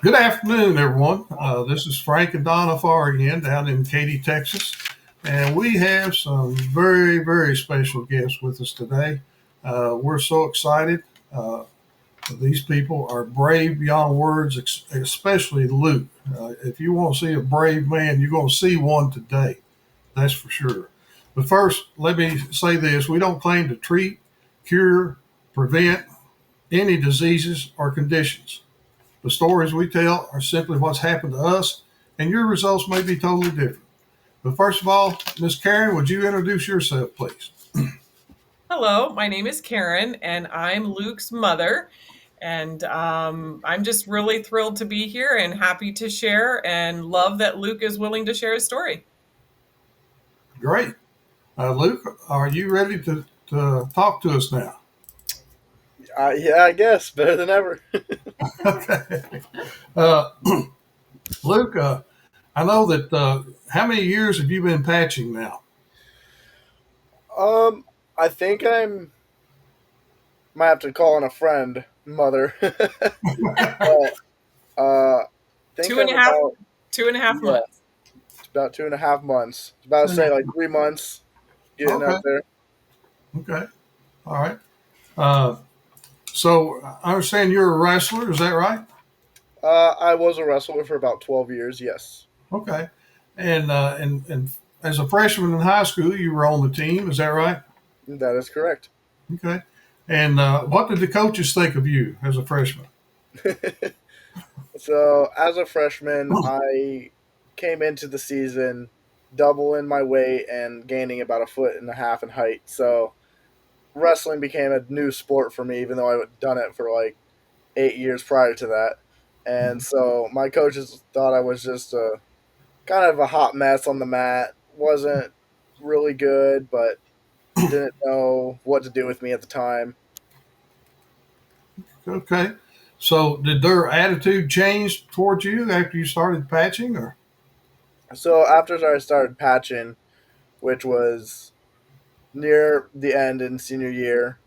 Good afternoon, everyone. This is Frank and Donna Farr again down in Katy, Texas. And we have some very, very special guests with us today. We're so excited. Uh, these people are brave beyond words, especially Luke. If you want to see a brave man, you're going to see one today. That's for sure. But first, let me say this: we don't claim to treat, cure, prevent any diseases or conditions. The stories we tell are simply what's happened to us, and your results may be totally different. But first of all, Miss Karen, would you introduce yourself, please? Hello, my name is Karen, and I'm Luke's mother. And I'm just really thrilled to be here and happy to share, and love that Luke is willing to share his story. Great. Luke, are you ready to talk to us now? Yeah, I guess better than ever. Okay. Uh, Luke, I know that how many years have you been patching now? Um, I think I'm might have to call on a friend, mother. But think Two and I'm a half, about 2.5 yeah, months. it's about 2.5 months. About to say like 3 months getting Okay. up there. Okay. All right. Uh, so I understand you're a wrestler. Is that right? I was a wrestler for about 12 years. Yes, Okay. And as a freshman in high school, you were on the team. Is that right? that is correct. Okay. And what did the coaches think of you as a freshman? So as a freshman, I came into the season doubling my weight and gaining about a foot and a half in height. So wrestling became a new sport for me, even though I had done it for like 8 years prior to that. And so my coaches thought I was just a kind of a hot mess on the mat. Wasn't really good, but didn't know what to do with me at the time. Okay. So did their attitude change towards you after you started patching, or? So after I started patching, which was near the end in senior year,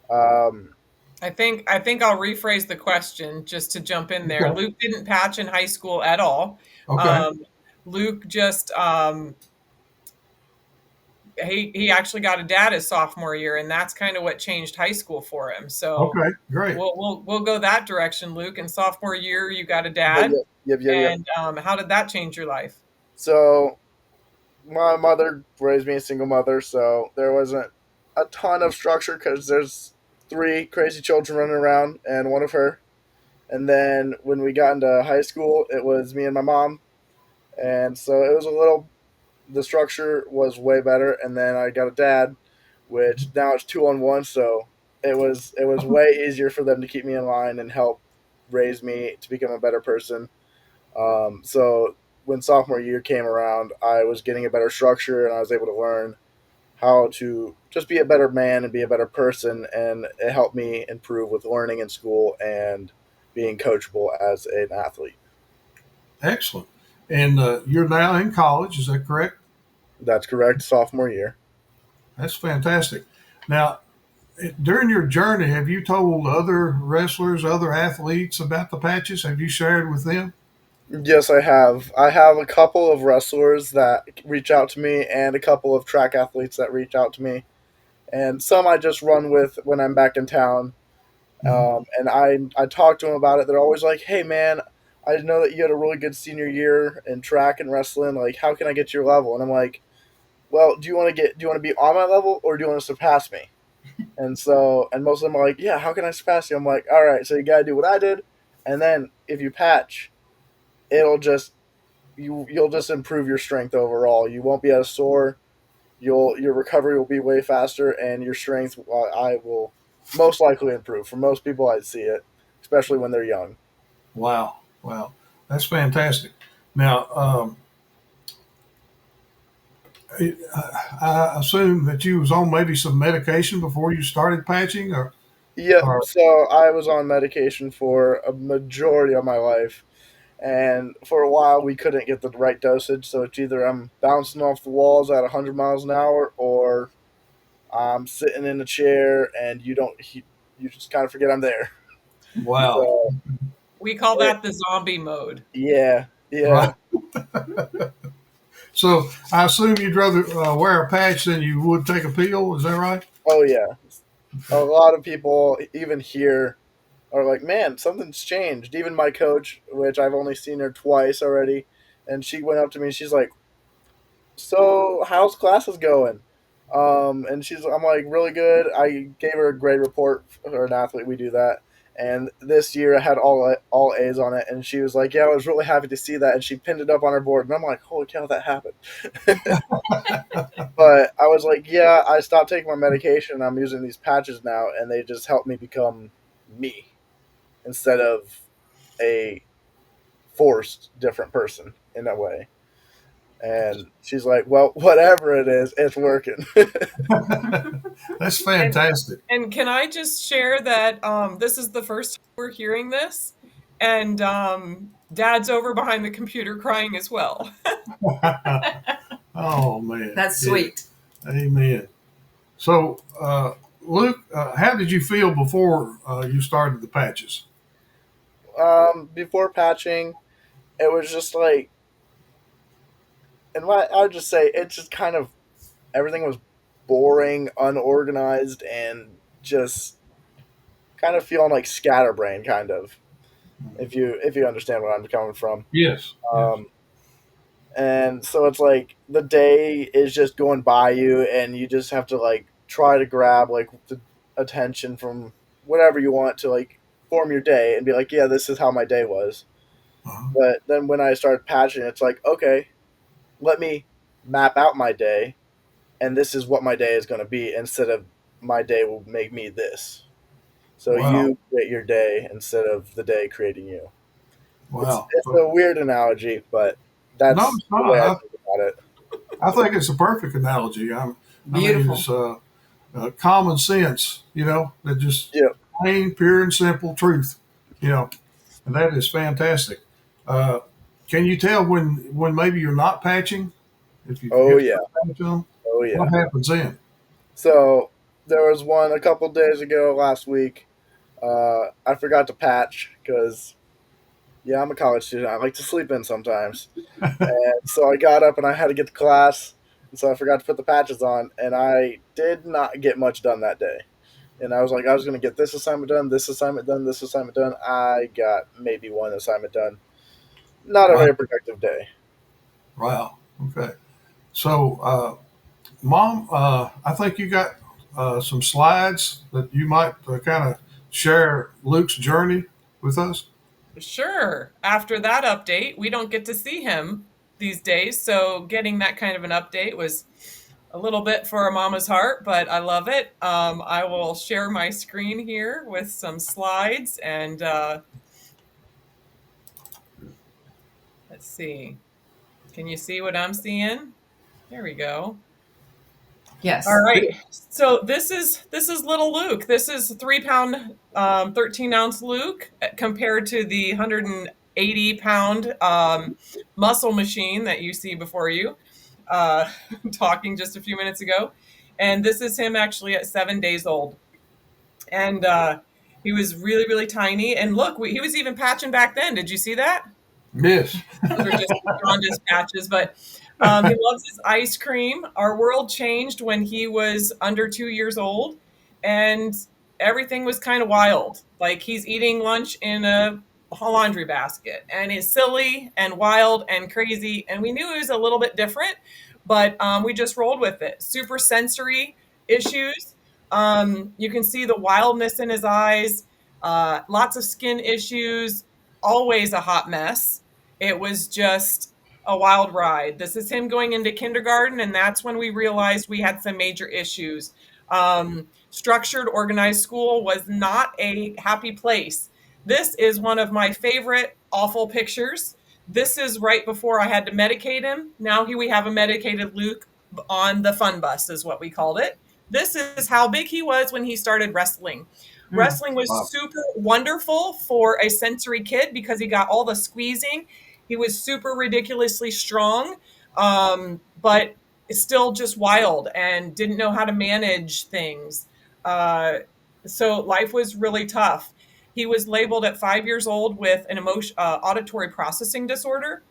um, I think I'll rephrase the question just to jump in there. Okay. Luke didn't patch in high school at all. Okay. Um, Luke just he actually got a dad his sophomore year, and that's kind of what changed high school for him. So Okay. Great. we'll go that direction, Luke. In sophomore year, you got a but dad, yep, yep, yep, yep. and how did that change your life? So my mother raised me a single mother, so there wasn't a ton of structure because there's three crazy children running around and one of her. And then when we got into high school, it was me and my mom, and so it was a little. The structure was way better, and then I got a dad, which now it's 2-on-1. So it was way easier for them to keep me in line and help raise me to become a better person. So when sophomore year came around, I was getting a better structure, and I was able to learn how to just be a better man and be a better person, and it helped me improve with learning in school and being coachable as an athlete. Excellent. And you're now in college. Is that correct? That's correct, sophomore year. That's fantastic. Now, during your journey, have you told other wrestlers, other athletes about the patches? Have you shared with them? Yes, I have. I have a couple of wrestlers that reach out to me and a couple of track athletes that reach out to me. And some I just run with when I'm back in town. Mhm. And I talk to them about it. They're always like, "Hey, man, I know that you had a really good senior year in track and wrestling. Like, how can I get to your level?" And I'm like, "Well, do you want to be on my level or do you want to surpass me?" And most of them are like, "Yeah, how can I surpass you?" I'm like, "All right, so you gotta do what I did, and then if you patch, it'll just you'll just improve your strength overall. You won't be as sore. Your recovery will be way faster, and your strength I will most likely improve. For most people, I see it, especially when they're young. Wow. Wow. That's fantastic. Now, I assume that you was on maybe some medication before you started patching, Yep. or So I was on medication for a majority of my life, and for a while we couldn't get the right dosage. So it's either I'm bouncing off the walls at 100 miles an hour, or I'm sitting in a chair and you just kind of forget I'm there. wow. So We call It, that the zombie mode. yeah, yeah. Right. So I assume you'd rather wear a patch than you would take a pill. Is that right? Oh yeah. A lot of people, even here, are like, man, something's changed. Even my coach, which I've only seen her twice already, and she went up to me and she's like, so how's classes going? And I'm like, really good. I gave her a grade report for an athlete. We do that. And this year I had all A's on it, and she was like, "Yeah, I was really happy to see that." And she pinned it up on her board, and I'm like, "Holy cow, that happened!" But I was like, "Yeah, I stopped taking my medication. I'm using these patches now, and they just help me become me instead of a forced different person in a way." And she's like, "Well, whatever it is, it's working." That's And fantastic. and can I just share that this is the first time we're hearing this, and Dad's over behind the computer crying as well. Oh man, That's yeah. sweet. Amen. So, Luke, how did you feel before you started the patches? Before patching, it was just like, I would just say it just kind of everything was boring, unorganized, and just kind of feeling like scatterbrain, kind of. If you understand where I'm coming from. Yes, yes. Um, and so it's like the day is just going by you, and you just have to like try to grab like the attention from whatever you want to like form your day and be like, yeah, this is how my day was. Uh-huh. But then when I started patching, it's like, okay, let me map out my day, and this is what my day is going to be instead of my day will make me this. So Wow, you create your day instead of the day creating you. It's wow. it's So, a weird analogy, but no, that's it's the way I not. think about it. I think it's a perfect analogy. I mean, Beautiful. it's common sense. That just Yeah. plain, pure, and simple truth. You know, and that is fantastic. Uh, can you tell when maybe you're not patching? If you Oh forget to yeah. patch them, Oh what yeah. happens then? So there was one a couple days ago last week. I forgot to patch because yeah, I'm a college student. I like to sleep in sometimes. And so I got up and I had to get to class, and so I forgot to put the patches on, and I did not get much done that day. And I was like, I was going to get this assignment done, this assignment done, this assignment done. I got maybe one assignment done. Not a Wow, very productive day. wow. Okay. So, Mom, I think you got some slides that you might kind of share Luke's journey with us. Sure. After that update, we don't get to see him these days, so getting that kind of an update was a little bit for a mama's heart, but I love it. I will share my screen here with some slides, and let's see. Can you see what I'm seeing? There we go. All Yes. right. So this is little Luke. This is 3 pound, 13 ounce Luke compared to the 180 pound muscle machine that you see before you, uh, talking just a few minutes ago. And this is him actually at 7 days old. And he was really, really tiny. And look, he was even patching back then. Did you see that? Yes. Those are just jaundice patches, but he loves his ice cream. Our world changed when he was under 2 years old, and everything was kind of wild. Like he's eating lunch in a laundry basket, and it's silly and wild and crazy. And we knew it was a little bit different, but we just rolled with it. Super sensory issues. You can see the wildness in his eyes. Lots of skin issues. Always a hot mess. It was just a wild ride. This is him going into kindergarten, and that's when we realized we had some major issues. Structured, organized school was not a happy place. This is one of my favorite awful pictures. This is right before I had to medicate him. Now here we have a medicated Luke on the fun bus, is what we called it. This is how big he was when he started wrestling. Mm. Wrestling was Wow. super wonderful for a sensory kid because he got all the squeezing. He was super ridiculously strong, but still just wild and didn't know how to manage things. Uh, so life was really tough. he was labeled at 5 years old with an auditory processing disorder,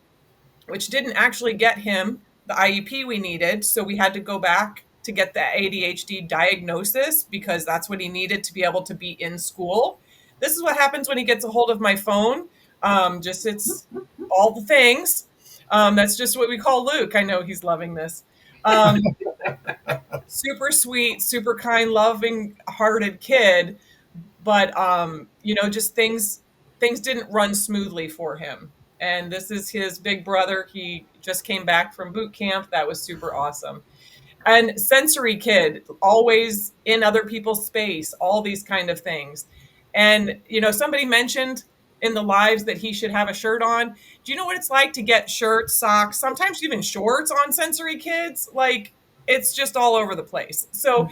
which didn't actually get him the IEP we needed. So we had to go back to get the ADHD diagnosis because that's what he needed to be able to be in school. This is what happens when he gets a hold of my phone. Just it's all the things. That's just what we call Luke. I know he's loving this. Um, Super sweet, super kind, loving hearted kid, but just things didn't run smoothly for him. And this is his big brother. He just came back from boot camp. That was super awesome. And sensory kid, always in other people's space, all these kind of things. And somebody mentioned in the lives that he should have a shirt on. Do you know what it's like to get shirts, socks, sometimes even shorts on sensory kids? Like, it's just all over the place. So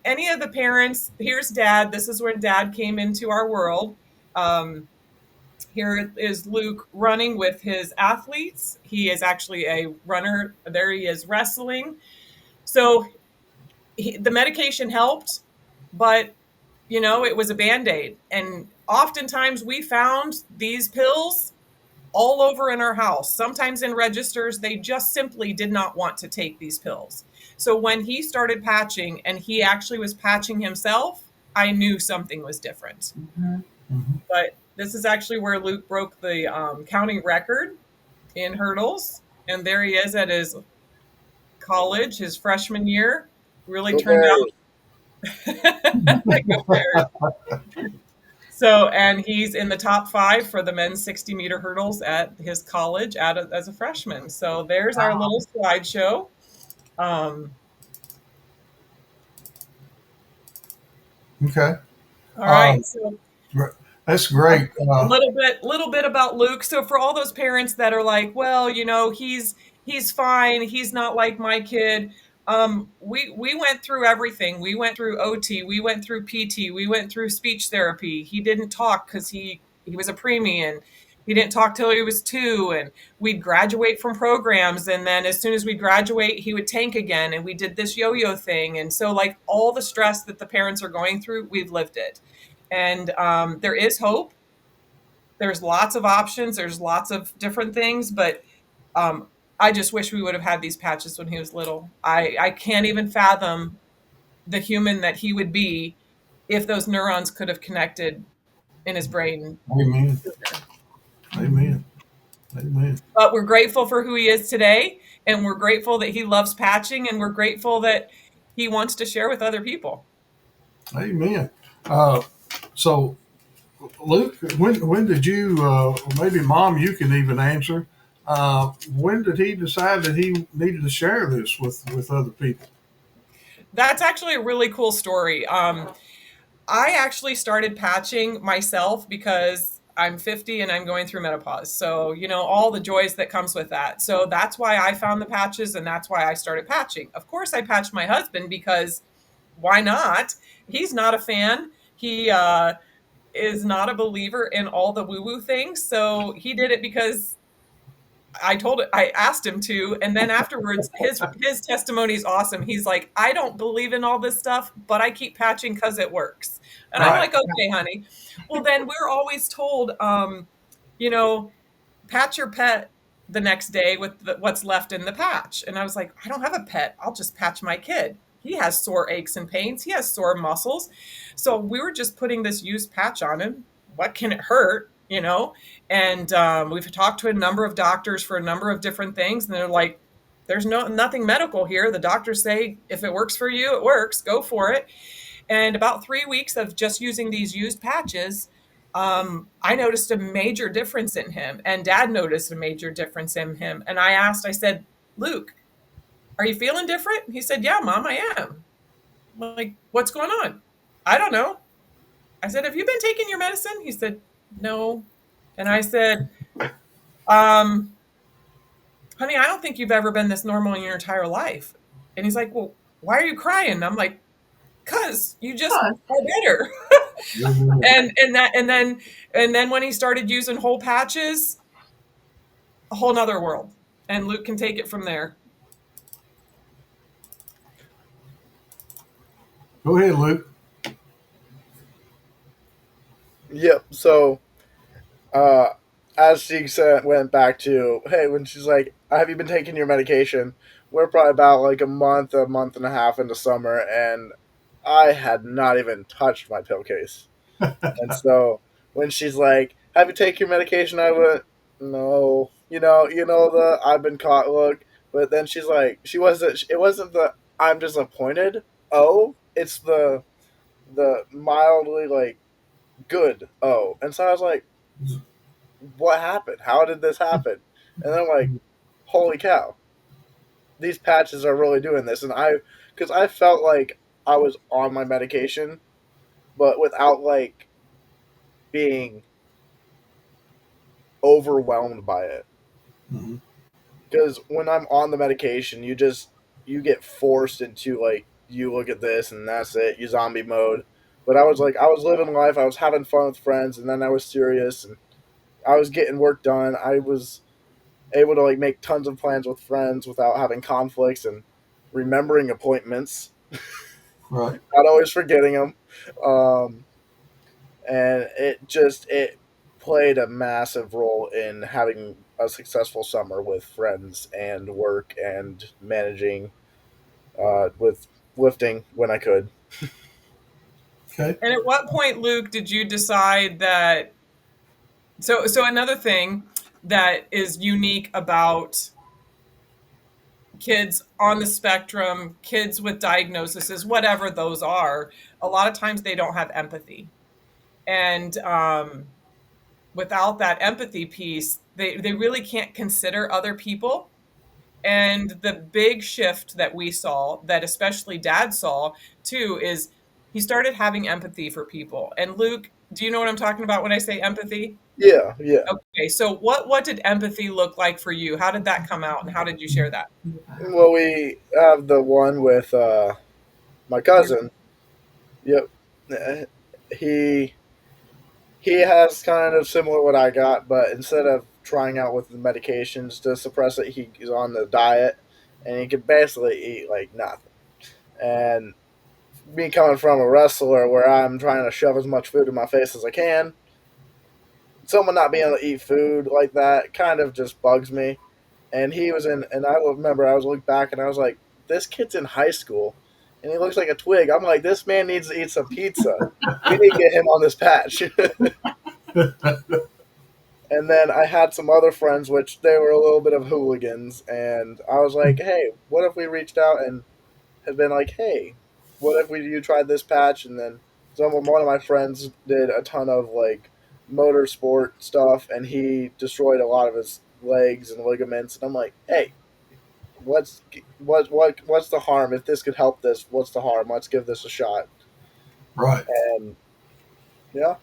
any of the parents, here's dad. This is where dad came into our world. Here is Luke running with his athletes. He is actually a runner. There he is wrestling. So the medication helped, but it was a Band-Aid. And oftentimes we found these pills all over in our house, sometimes in registers. They just simply did not want to take these pills. So when he started patching, and he actually was patching himself, I knew something was different. But this is actually where Luke broke the county record in hurdles. And there he is at his college, his freshman year. Really Go turned Bears. out. Go Bears. So, and he's in the top 5 for the men's 60-meter hurdles at his college as a freshman. So there's our little slideshow. Okay. All right. Um, So that's great. a little bit about Luke. So for all those parents that are like, well, he's fine. He's not like my kid. We went through everything. We went through OT. We went through PT. We went through speech therapy. He didn't talk because he was a preemie, and he didn't talk till he was 2. And we'd graduate from programs, and then as soon as we graduate, he would tank again. And we did this yo-yo thing. And so, like, all the stress that the parents are going through, we've lived it. And there is hope. There's lots of options. There's lots of different things, but um, I just wish we would have had these patches when he was little. I can't even fathom the human that he would be if those neurons could have connected in his brain. Amen. Amen. Amen. But we're grateful for who he is today, and we're grateful that he loves patching, and we're grateful that he wants to share with other people. Amen. So, Luke, when did you? Maybe Mom, you can even answer. When did he decide that he needed to share this with other people? That's actually a really cool story. I actually started patching myself because I'm 50 and I'm going through menopause. So, all the joys that comes with that. So that's why I found the patches, and that's why I started patching. Of course, I patched my husband because why not? He's not a fan. He is not a believer in all the woo-woo things. So he did it because I asked him to, and then afterwards, his testimony is awesome. He's like, I don't believe in all this stuff, but I keep patching because it works. And I'm Right. like, okay, honey. Well, then we're always told, you know, patch your pet the next day with what's left in the patch. And I was like, I don't have a pet. I'll just patch my kid. He has sore aches and pains. He has sore muscles. So we were just putting this used patch on him. What can it hurt? And we've talked to a number of doctors for a number of different things, and they're like, there's nothing medical here. The doctors say if it works for you, it works, go for it. And about 3 weeks of just using these used patches, I noticed a major difference in him, and Dad noticed a major difference in him. And I said, Luke, are you feeling different? He said, yeah, Mom, I am. I'm like, what's going on? I don't know. I said, have you been taking your medicine? He said, no. And I said, honey, I don't think you've ever been this normal in your entire life. And he's like, well, why are you crying? And I'm like, cause you just are better. and then when he started using whole patches, a whole nother world. And Luke can take it from there. Go ahead, Luke. Yep. So, uh, as she said, went back to, hey, when she's like, have you been taking your medication? We're probably about like a month and a half into summer, and I had not even touched my pill case. And so when she's like, have you taken your medication? I went, no. You know the I've been caught look. But then she's like, it wasn't the I'm disappointed. Oh, it's the mildly like good. Oh. And so I was like, what happened? How did this happen? And I'm like, holy cow, these patches are really doing this. Because I felt like I was on my medication, but without like being overwhelmed by it. Mhm. Because when I'm on the medication, you get forced into like you look at this and that's it, you zombie mode. But I was living life, I was having fun with friends, and then I was serious and I was getting work done. I was able to like make tons of plans with friends without having conflicts and remembering appointments, Right. not always forgetting them. Um, and it played a massive role in having a successful summer with friends and work and managing with lifting when I could. Okay. And at what point, Luke, did you decide that? So another thing that is unique about kids on the spectrum, kids with diagnoses, whatever those are, a lot of times they don't have empathy. And without that empathy piece, they really can't consider other people. And the big shift that we saw, that especially dad saw too, is he started having empathy for people. And Luke, do you know what I'm talking about when I say empathy? Yeah, yeah. Okay, so what did empathy look like for you? How did that come out, and how did you share that? Well, we have the one with my cousin. Yep. Uh, He he has kind of similar what I got, but instead of trying out with the medications to suppress it, he's on the diet, and he can basically eat like nothing. And me coming from a wrestler where I'm trying to shove as much food in my face as I can, someone not being able to eat food like that kind of just bugs me. And he was in, and I remember I was looking back and I was like, this kid's in high school, and he looks like a twig. I'm like, this man needs to eat some pizza. We need to get him on this patch. And then I had some other friends, which they were a little bit of hooligans, and I was like, hey, what if we reached out and had been like, hey, what if you tried this patch? And then one of my friends did a ton of like motorsport stuff, and he destroyed a lot of his legs and ligaments. And I'm like, hey, what's the harm if this could help this? What's the harm? Let's give this a shot. Right. And yeah,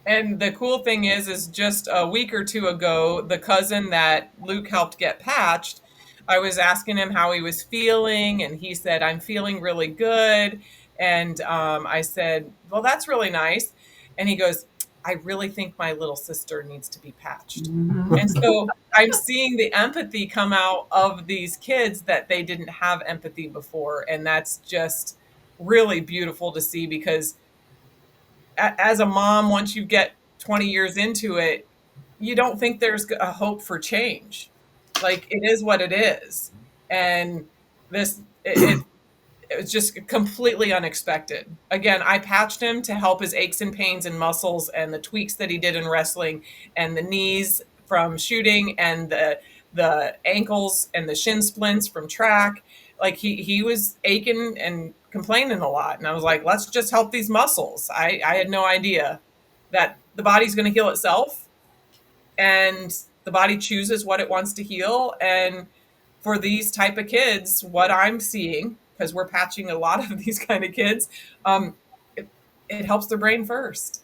And the cool thing is just a week or two ago, the cousin that Luke helped get patched, I was asking him how he was feeling, and he said, I'm feeling really good. And I said, well, that's really nice. And he goes, I really think my little sister needs to be patched. And so I'm seeing the empathy come out of these kids that they didn't have empathy before. And that's just really beautiful to see because as a mom, once you get 20 years into it, you don't think there's a hope for change. Like it is what it is. And it was just completely unexpected. Again, I patched him to help his aches and pains and muscles and the tweaks that he did in wrestling and the knees from shooting and the ankles and the shin splints from track. Like he was aching and complaining a lot. And I was like, let's just help these muscles. I had no idea that the body's going to heal itself and the body chooses what it wants to heal. And for these type of kids, what I'm seeing, because we're patching a lot of these kind of kids, um, it, it helps their brain first.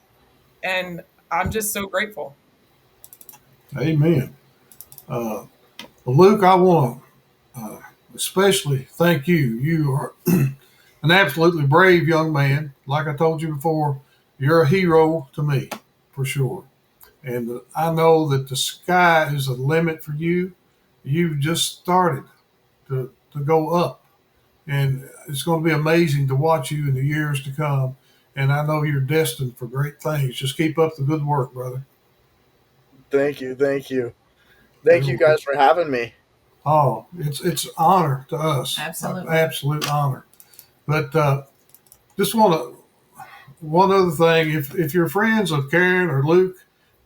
And I'm just so grateful. Amen. Uh, well, Luke, I want to especially thank you. You are an absolutely brave young man. Like I told you before, you're a hero to me, for sure. And I know that the sky is the limit for you. You've just started to go up. And it's going to be amazing to watch you in the years to come. and I know you're destined for great things. Just keep up the good work, brother. Thank you, thank you, thank you guys for having me. Oh, it's an honor to us. Absolutely. An absolute honor. But just want to one other thing. If you're friends of Karen or Luke,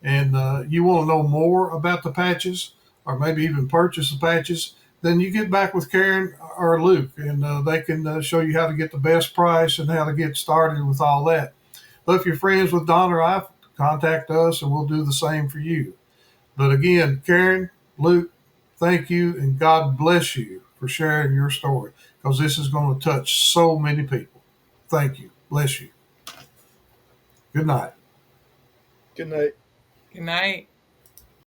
and you want to know more about the patches, or maybe even purchase the patches, then you get back with Karen or Luke, and they can show you how to get the best price and how to get started with all that. But if you're friends with Don or I, contact us, and we'll do the same for you. But again, Karen, Luke, thank you, and God bless you for sharing your story, because this is going to touch so many people. Thank you. Bless you. Good night. Good night. Good night.